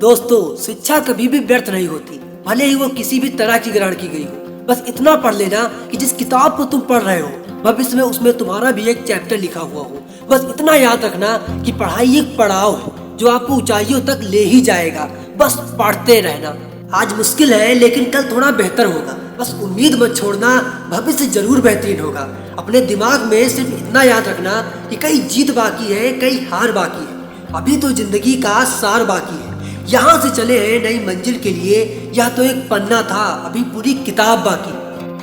दोस्तों, शिक्षा कभी भी व्यर्थ नहीं होती, भले ही वो किसी भी तरह की ग्रहण की गई हो। बस इतना पढ़ लेना कि जिस किताब को तुम पढ़ रहे हो भविष्य में उसमें तुम्हारा भी एक चैप्टर लिखा हुआ हो। बस इतना याद रखना कि पढ़ाई एक पड़ाव है जो आपको ऊंचाइयों तक ले ही जाएगा। बस पढ़ते रहना। आज मुश्किल है लेकिन कल थोड़ा बेहतर होगा। बस उम्मीद मत छोड़ना, भविष्य जरूर बेहतरीन होगा। अपने दिमाग में सिर्फ इतना याद रखना कि कई जीत बाकी है, कई हार बाकी है। अभी तो जिंदगी का सार बाकी है। यहाँ से चले हैं नई मंजिल के लिए। यह तो एक पन्ना था, अभी पूरी किताब बाकी।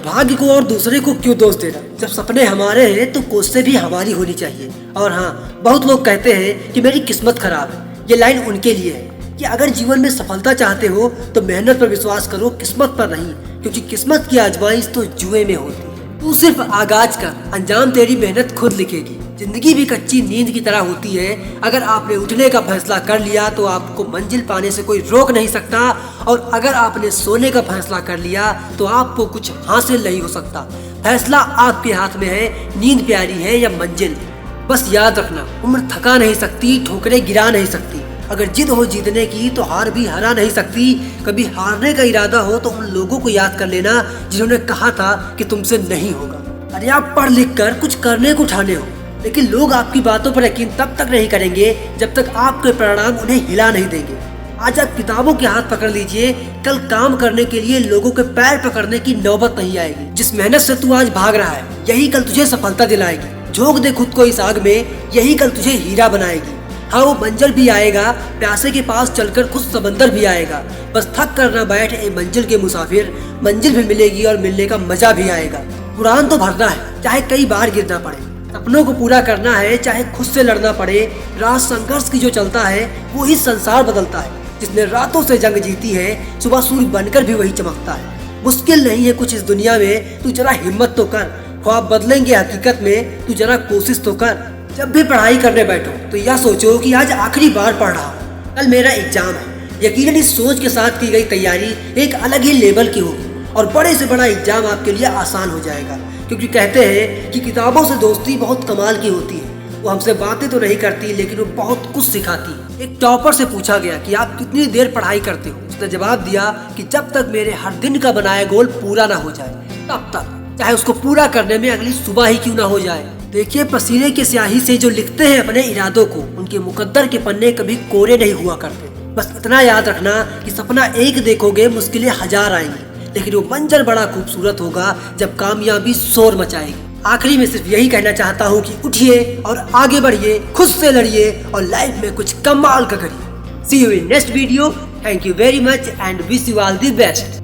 भाग्य को और दूसरे को क्यों दोष देना? जब सपने हमारे हैं तो कोशिशें भी हमारी होनी चाहिए। और हाँ, बहुत लोग कहते हैं कि मेरी किस्मत खराब है। ये लाइन उनके लिए है कि अगर जीवन में सफलता चाहते हो तो मेहनत पर विश्वास करो, किस्मत पर नहीं। क्योंकि किस्मत की आजमाइश तो जुए में होती है। तू सिर्फ आगाज कर, अंजाम तेरी मेहनत खुद लिखेगी। जिंदगी भी कच्ची नींद की तरह होती है। अगर आपने उठने का फैसला कर लिया तो आपको मंजिल पाने से कोई रोक नहीं सकता, और अगर आपने सोने का फैसला कर लिया तो आपको कुछ हासिल नहीं हो सकता। फैसला आपके हाथ में है, नींद प्यारी है या मंजिल। बस याद रखना, उम्र थका नहीं सकती, ठोकरें गिरा नहीं सकती। अगर जिद हो जीतने की तो हार भी हरा नहीं सकती। कभी हारने का इरादा हो तो उन लोगों को याद कर लेना जिन्होंने कहा था कि तुमसे नहीं होगा। अरे आप पढ़ लिख कर कुछ करने को ठाने हो, लेकिन लोग आपकी बातों पर यकीन तब तक नहीं करेंगे जब तक आपके परिणाम उन्हें हिला नहीं देंगे। आज आप किताबों के हाथ पकड़ लीजिए, कल काम करने के लिए लोगों के पैर पकड़ने की नौबत नहीं आएगी। जिस मेहनत से तू आज भाग रहा है यही कल तुझे सफलता दिलाएगी। झोंक दे खुद को इस आग में, यही कल तुझे हीरा बनाएगी। हाँ, वो मंजिल भी आएगा, प्यासे के पास चलकर खुद समंदर भी आएगा। बस थक कर न बैठ ए मंजिल के मुसाफिर, मंजिल भी मिलेगी और मिलने का मजा भी आएगा। उड़ान तो भरना है, चाहे कई बार गिरना पड़े। सपनों को पूरा करना है, चाहे खुद से लड़ना पड़े। रात संघर्ष की जो चलता है वो ही संसार बदलता है। जिसने रातों से जंग जीती है सुबह सूर्य बनकर भी वही चमकता है। मुश्किल नहीं है कुछ इस दुनिया में, तू जरा हिम्मत तो कर। ख्वाब बदलेंगे हकीकत में, तू जरा कोशिश तो कर। जब भी पढ़ाई करने बैठो तो यह सोचो कि आज आखिरी बार पढ़ रहा हूँ, कल मेरा एग्जाम है। यकीनन इस सोच के साथ की गई तैयारी एक अलग ही लेवल की होगी और बड़े से बड़ा एग्जाम आपके लिए आसान हो जाएगा। क्योंकि कहते हैं कि किताबों से दोस्ती बहुत कमाल की होती है। वो हमसे बातें तो नहीं करती लेकिन वो बहुत कुछ सिखाती है। एक टॉपर से पूछा गया कि आप कितनी देर पढ़ाई करते हो? उसने जवाब दिया कि जब तक मेरे हर दिन का बनाया गोल पूरा ना हो जाए तब तक, चाहे उसको पूरा करने में अगली सुबह ही क्यों ना हो जाए। देखिए, पसीने की स्याही से जो लिखते हैं अपने इरादों को, उनके मुकद्दर के पन्ने कभी कोरे नहीं हुआ करते। बस इतना याद रखना कि सपना एक देखोगे, मुश्किलें हजार आएंगी, लेकिन वो मंजर बड़ा खूबसूरत होगा जब कामयाबी शोर मचाएगी। आखिरी में सिर्फ यही कहना चाहता हूँ कि उठिए और आगे बढ़िए, खुद से लड़िए और लाइफ में कुछ कमाल का करिए। See you in next video. Thank you very much and wish you all the best.